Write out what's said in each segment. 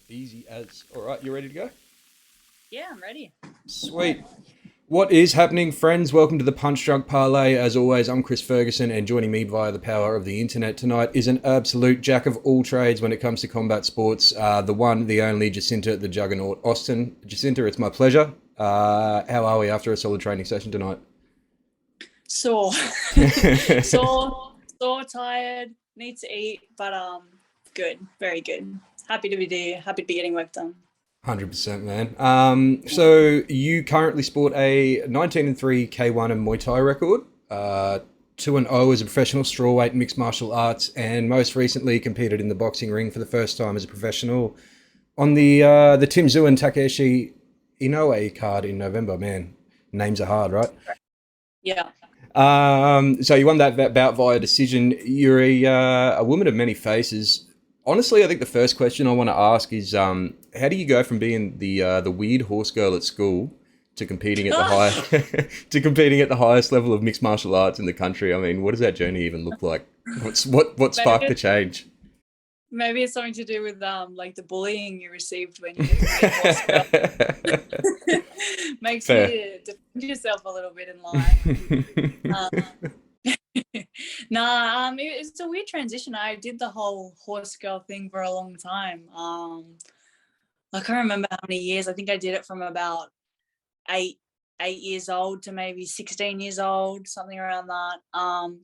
Easy as. All right, you ready to go? Yeah, I'm ready. Sweet. What is happening, friends? Welcome to the Punch Drunk Parlay. As always, I'm Chris Ferguson, and joining me via the power of the internet tonight is an absolute jack of all trades when it comes to combat sports. The one, the only Jacinta The Juggernaut Austin. Jacinta, it's my pleasure. How are we after a solid training session tonight? Sore, sore, sore, tired. Need to eat, but good, very good. Happy to be there. Happy to be getting work done. 100%, man. So you currently sport a 19-3 K1 and Muay Thai record, 2-0 as a professional strawweight mixed martial arts, and most recently competed in the boxing ring for the first time as a professional on the Tim Zhu and Takeshi Inoue card in November. Man, names are hard, right? Yeah. So you won that bout via decision. You're a woman of many faces. Honestly, I think the first question I want to ask is, how do you go from being the weird horse girl at school to competing at the high to competing at the highest level of mixed martial arts in the country? I mean, what does that journey even look like? What sparked the maybe, change? maybe it's something to do with like the bullying you received when you were makes Fair. you defend yourself a little bit in life. It's a weird transition. I did the whole horse girl thing for a long time. I can't remember how many years. I think I did it from about eight eight years old to maybe 16 years old, something around that.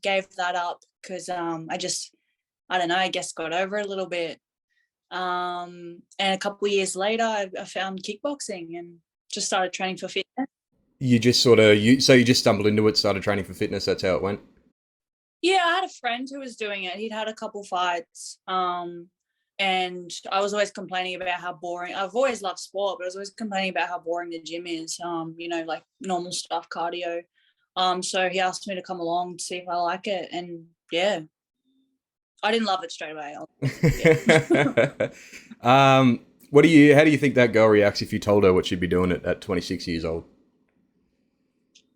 Gave that up because I don't know, I guess got over it a little bit. And a couple of years later, I found kickboxing and just started training for fitness. You just sort of you just stumbled into it, started training for fitness. That's how it went. Yeah, I had a friend who was doing it. He'd had a couple fights. And I was always complaining about how boring. I've always loved sport, but I was always complaining about how boring the gym is. Like normal stuff, cardio. So he asked me to come along to see if I like it, and yeah, I didn't love it straight away. Yeah. What do you? How do you think that girl reacts if you told her what she'd be doing at 26 years old?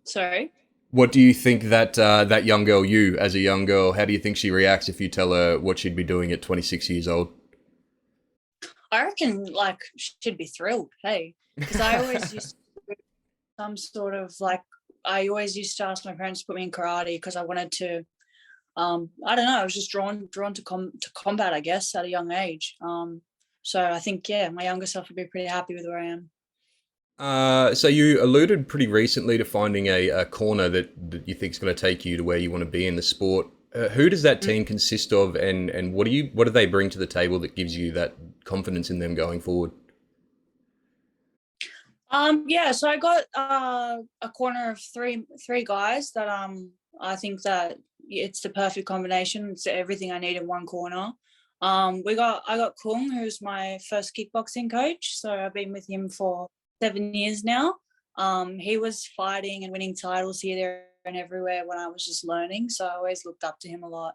Sorry. What do you think that young girl, you as a young girl, how do you think she reacts if you tell her what she'd be doing at 26 years old? I reckon like she'd be thrilled. Hey, because I always used to do some sort of like I always used to ask my parents to put me in karate because I wanted to. I don't know. I was just drawn to combat, I guess, at a young age. So I think yeah, my younger self would be pretty happy with where I am. So you alluded pretty recently to finding a corner that you think is going to take you to where you want to be in the sport. Who does that team consist of, and what do they bring to the table that gives you that confidence in them going forward? Yeah, so I got a corner of three guys that I think that it's the perfect combination. It's everything I need in one corner. I got Kung, who's my first kickboxing coach. So I've been with him for 7 years now. He was fighting and winning titles here, there, and everywhere when I was just learning. So I always looked up to him a lot.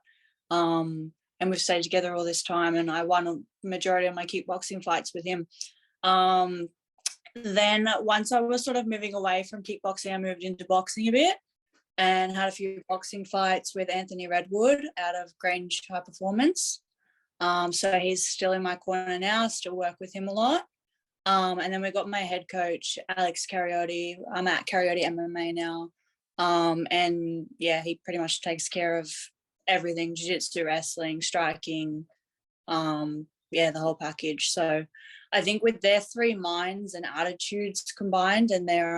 And we've stayed together all this time, and I won a majority of my kickboxing fights with him. Um, then once I was sort of moving away from kickboxing, I moved into boxing a bit and had a few boxing fights with Anthony Redwood out of Grange High Performance. So he's still in my corner now, still work with him a lot. And then we got my head coach, Alex Cariotti. I'm at Cariotti MMA now. And yeah, he pretty much takes care of everything, jiu-jitsu, wrestling, striking, yeah, the whole package. So I think with their three minds and attitudes combined and their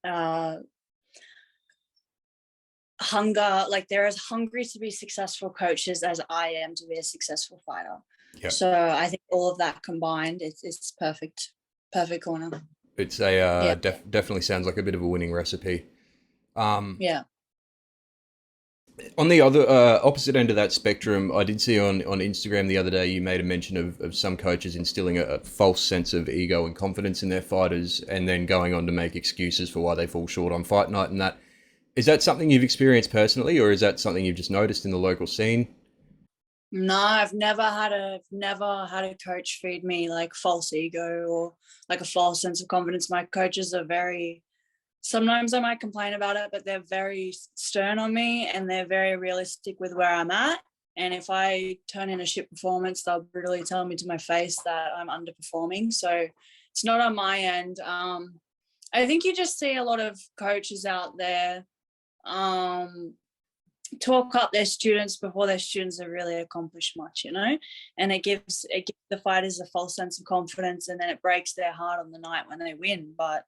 uh, hunger, like they're as hungry to be successful coaches as I am to be a successful fighter. Yeah, So I think all of that combined, it's perfect corner. it's a Yeah, definitely sounds like a bit of a winning recipe. Um, yeah. on the other opposite end of that spectrum, I did see on Instagram the other day you made a mention of some coaches instilling a false sense of ego and confidence in their fighters, and then going on to make excuses for why they fall short on fight night. And that is that something you've experienced personally, or is that something you've just noticed in the local scene? No, I've never had a coach feed me like false ego or like a false sense of confidence. My coaches are very sometimes I might complain about it, but they're very stern on me and they're very realistic with where I'm at. And if I turn in a shit performance, they'll brutally tell me to my face that I'm underperforming. So it's not on my end. I think you just see a lot of coaches out there talk up their students before their students have really accomplished much, and it gives the fighters a false sense of confidence, and then it breaks their heart on the night when they win. But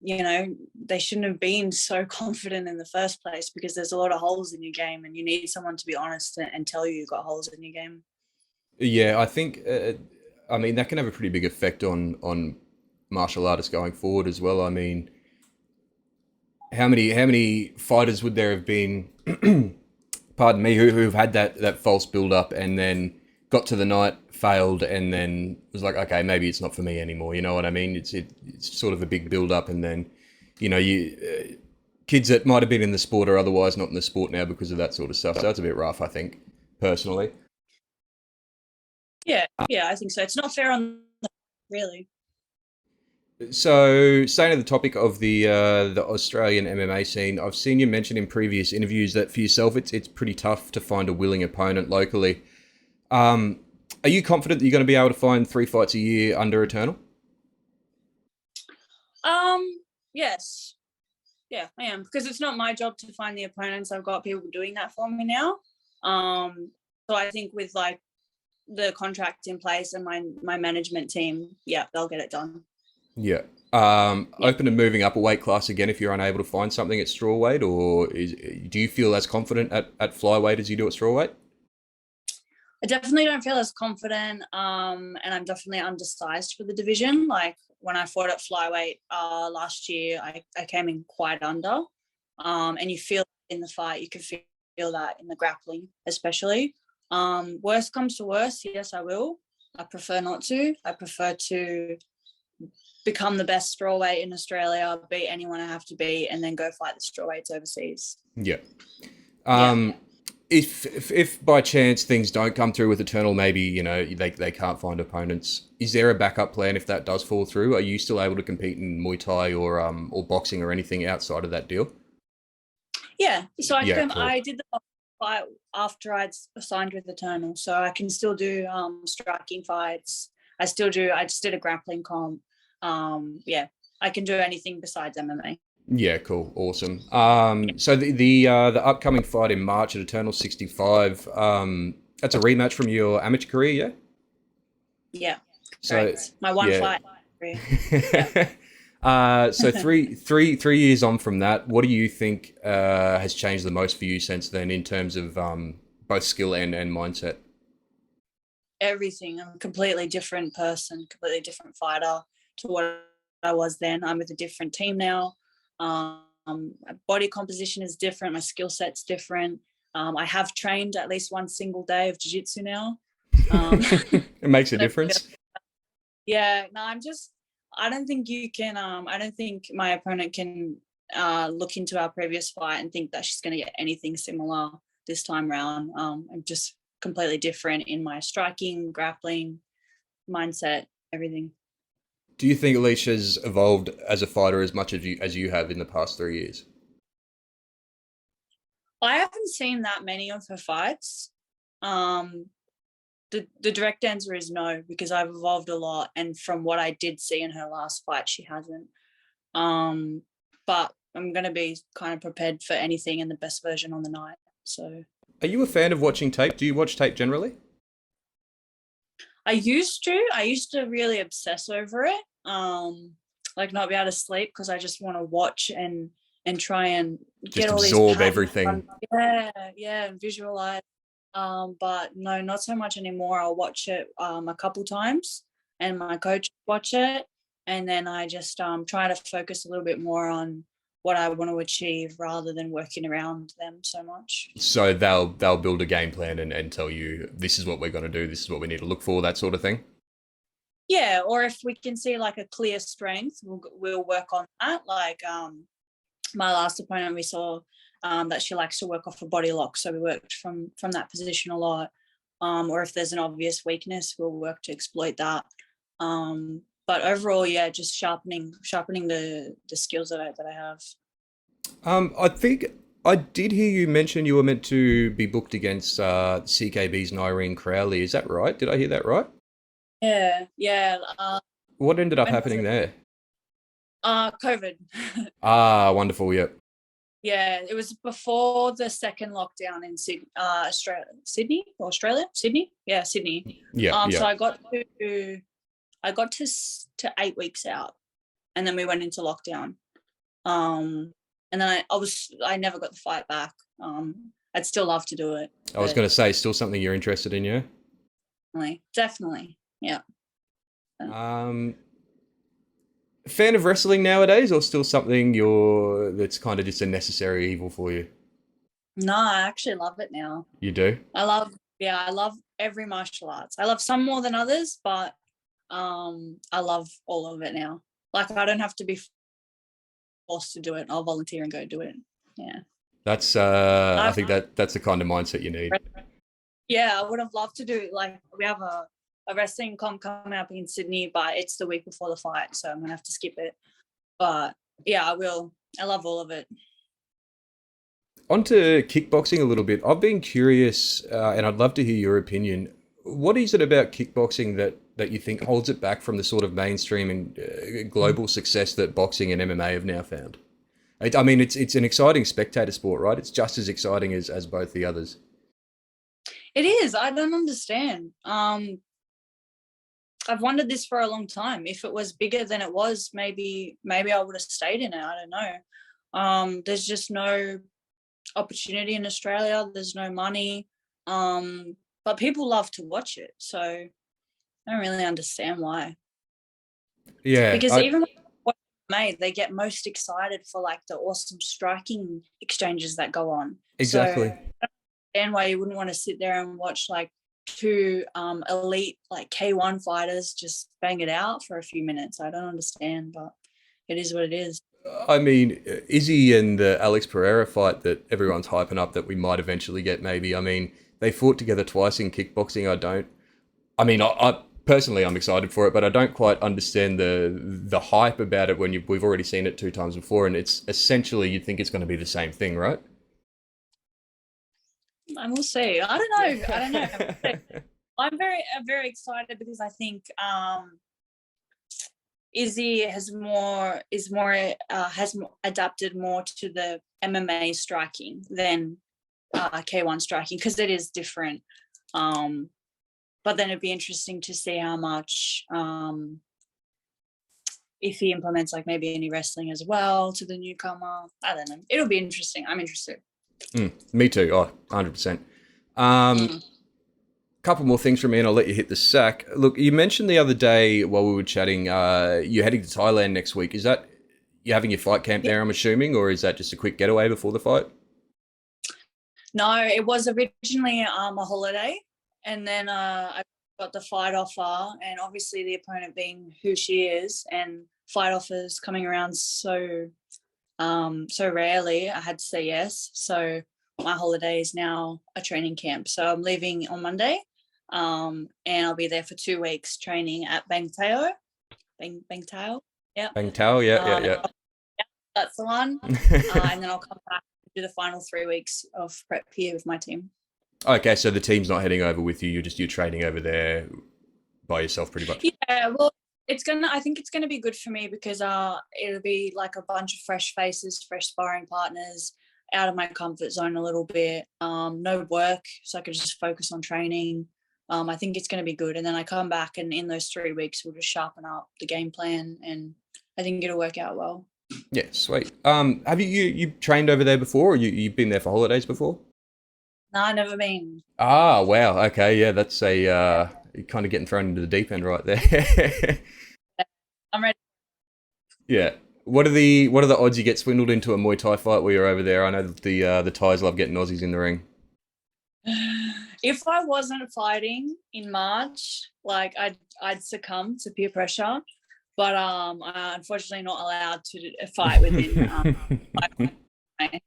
they shouldn't have been so confident in the first place, because there's a lot of holes in your game, and you need someone to be honest and tell you you've got holes in your game. Yeah, I think, that can have a pretty big effect on martial artists going forward as well. I mean, how many fighters would there have been, pardon me, who've had that false build up and then got to the night, failed, and then was like, okay, maybe it's not for me anymore. You know what I mean? It's sort of a big build up, and then kids that might have been in the sport are otherwise not in the sport now because of that sort of stuff. So that's a bit rough, I think, personally. Yeah, I think so. It's not fair on them, really. So, staying at the topic of the Australian MMA scene, I've seen you mention in previous interviews that for yourself, it's pretty tough to find a willing opponent locally. Are you confident that you're going to be able to find 3 fights a year under Eternal? Yes. Yeah, I am, because it's not my job to find the opponents. I've got people doing that for me now. So I think with like the contract in place and my management team, yeah, they'll get it done. Yeah. Open to moving up a weight class again if you're unable to find something at strawweight, or do you feel as confident at flyweight as you do at strawweight? I definitely don't feel as confident, and I'm definitely undersized for the division. Like when I fought at flyweight last year, I came in quite under, and you feel in the fight, you can feel that in the grappling especially. Worst comes to worst, yes, I will. I prefer not to. I prefer to become the best strawweight in Australia, beat anyone I have to beat, and then go fight the strawweights overseas. Yeah. If by chance things don't come through with Eternal, maybe they can't find opponents, is there a backup plan if that does fall through? Are you still able to compete in Muay Thai or boxing or anything outside of that deal? Yeah, so Cool. I did the fight after I'd signed with Eternal, so I can still do striking fights. I just did a grappling comp. I can do anything besides MMA. Yeah, cool, awesome. So the upcoming fight in March at Eternal 65, that's a rematch from your amateur career, yeah? Yeah, so correct. My one fight career. So three years on from that, what do you think has changed the most for you since then in terms of both skill and mindset? Everything. I'm a completely different person, completely different fighter to what I was then. I'm with a different team now. My body composition is different. My skill set's different. I have trained at least one single day of jiu-jitsu now. It makes a difference. Yeah, no, I don't think you can, I don't think my opponent can look into our previous fight and think that she's going to get anything similar this time round. I'm just completely different in my striking, grappling, mindset, everything. Do you think Alicia's evolved as a fighter as much as you have in the past 3 years? I haven't seen that many of her fights. The direct answer is no, because I've evolved a lot, and from what I did see in her last fight, she hasn't. But I'm going to be kind of prepared for anything and the best version on the night. So, are you a fan of watching tape? Do you watch tape generally? I used to really obsess over it, like not be able to sleep because I just want to watch and try and get all these absorb everything. And visualize. But no, not so much anymore. I'll watch it a couple times, and my coach watch it, and then I just try to focus a little bit more on what I want to achieve rather than working around them so much. So they'll build a game plan and tell you, this is what we're going to do, this is what we need to look for, that sort of thing? Yeah, or if we can see like a clear strength, we'll work on that. Like my last opponent, we saw that she likes to work off a body lock, so we worked from that position a lot. Or if there's an obvious weakness, we'll work to exploit that. But overall, yeah, just sharpening the skills that I have. I think I did hear you mention you were meant to be booked against CKB's Nyreen Crowley. Is that right? Did I hear that right? Yeah, yeah. What ended up When was happening it? there? COVID. Ah, wonderful. Yep. Yeah, it was before the second lockdown in Sydney, Australia, Sydney. Yeah, Sydney. Yep. So Yep. I got to 8 weeks out, and then we went into lockdown. And then I never got the fight back. I'd still love to do it, I was but going to say, still something you're interested in, yeah? definitely, yeah. Um, Fan of wrestling nowadays, or still something that's kind of just a necessary evil for you? No, I actually love it now. You do? I love every martial arts. I love some more than others, but I love all of it now. Like, I don't have to be forced to do it. I'll volunteer and go do it. Yeah. That's I I, think that's the kind of mindset you need. yeah, I would have loved to do, like, we have a wrestling comp coming up in Sydney, but it's the week before the fight, so I'm gonna have to skip it. But yeah, I will. I love all of it. On to kickboxing a little bit. I've been curious, and I'd love to hear your opinion. What is it about kickboxing that you think holds it back from the sort of mainstream and global success that boxing and MMA have now found? I mean, it's an exciting spectator sport, right? It's just as exciting as both the others. It is. I don't understand. I've wondered this for a long time. If it was bigger than it was, maybe I would have stayed in it. I don't know. There's just no opportunity in Australia. There's no money. But people love to watch it. So I don't really understand why. Yeah, Because even when made, they get most excited for like the awesome striking exchanges that go on. So I exactly. don't understand why you wouldn't want to sit there and watch like two elite like K1 fighters just bang it out for a few minutes. I don't understand, but it is what it is. I mean, Izzy and the Alex Pereira fight that everyone's hyping up that we might eventually get, maybe. I mean, they fought together twice in kickboxing. I mean, I personally, I'm excited for it, but I don't quite understand the hype about it when we've already seen it two times before, and it's essentially you'd think it's going to be the same thing, right? I will say, I don't know. I don't know. I'm very excited because I think Izzy has adapted more to the MMA striking than K1 striking because it is different. But then it'd be interesting to see how much if he implements like maybe any wrestling as well to the newcomer. I don't know. It'll be interesting. I'm interested. Me too. Oh, 100%. Um, Mm. Couple more things from me and I'll let you hit the sack. Look, you mentioned the other day while we were chatting, you're heading to Thailand next week. Is that you having your fight camp Yeah. there, I'm assuming, or is that just a quick getaway before the fight? No, it was originally a holiday, and then I got the fight offer, and obviously the opponent being who she is, and fight offers coming around so rarely, I had to say yes. So my holiday is now a training camp. So I'm leaving on Monday, and I'll be there for 2 weeks training at Bang Tao. Yeah, Bang Tao, yeah, yeah, yeah. that's the one. And then I'll come back and do the final 3 weeks of prep here with my team. Okay, so the team's not heading over with you. You're training over there by yourself, pretty much. Yeah, well, I think it's gonna be good for me because it'll be like a bunch of fresh faces, fresh sparring partners, out of my comfort zone a little bit. No work, so I could just focus on training. I think it's gonna be good. And then I come back and in those 3 weeks we'll just sharpen up the game plan and I think it'll work out well. Yeah, sweet. Have you trained over there before, or you've been there for holidays before? No, I've never been. Ah, wow. Okay, yeah, that's you're kind of getting thrown into the deep end right there. I'm ready. Yeah. What are the odds you get swindled into a Muay Thai fight while you're over there? I know that the Thais love getting Aussies in the ring. If I wasn't fighting in March, like I'd succumb to peer pressure, but I'm unfortunately not allowed to fight within my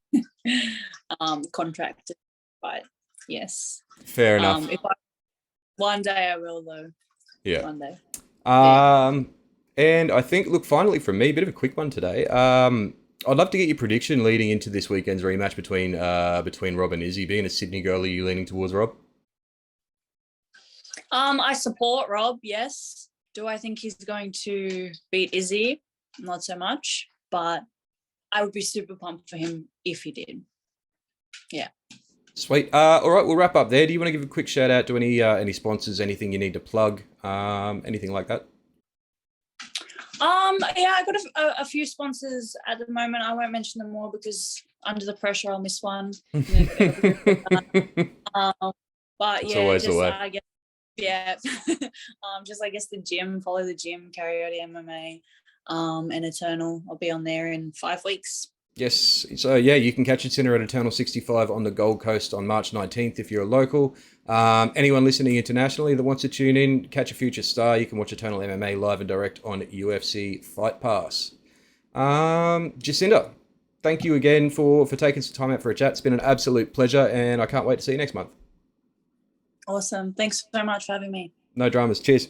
contract. But yes, Fair enough. if I one day I will though. Yeah. One day. Yeah. And I think, look, finally from me, a bit of a quick one today. I'd love to get your prediction leading into this weekend's rematch between Rob and Izzy. Being a Sydney girl, are you leaning towards Rob? I support Rob, yes. Do I think he's going to beat Izzy? Not so much, but I would be super pumped for him if he did. Yeah. Sweet. All right, we'll wrap up there. Do you want to give a quick shout out to any sponsors, anything you need to plug, anything like that? Yeah, I got a few sponsors at the moment. I won't mention them all because under the pressure I'll miss one. But It's yeah, always the just way. I guess yeah. Just I guess the gym, follow the gym, Coyote MMA, and Eternal. I'll be on there in 5 weeks. Yes. So, yeah, you can catch Jacinta at Eternal 65 on the Gold Coast on March 19th if you're a local. Anyone listening internationally that wants to tune in, catch a future star, you can watch Eternal MMA live and direct on UFC Fight Pass. Jacinta, thank you again for taking some time out for a chat. It's been an absolute pleasure, and I can't wait to see you next month. Awesome. Thanks so much for having me. No dramas. Cheers.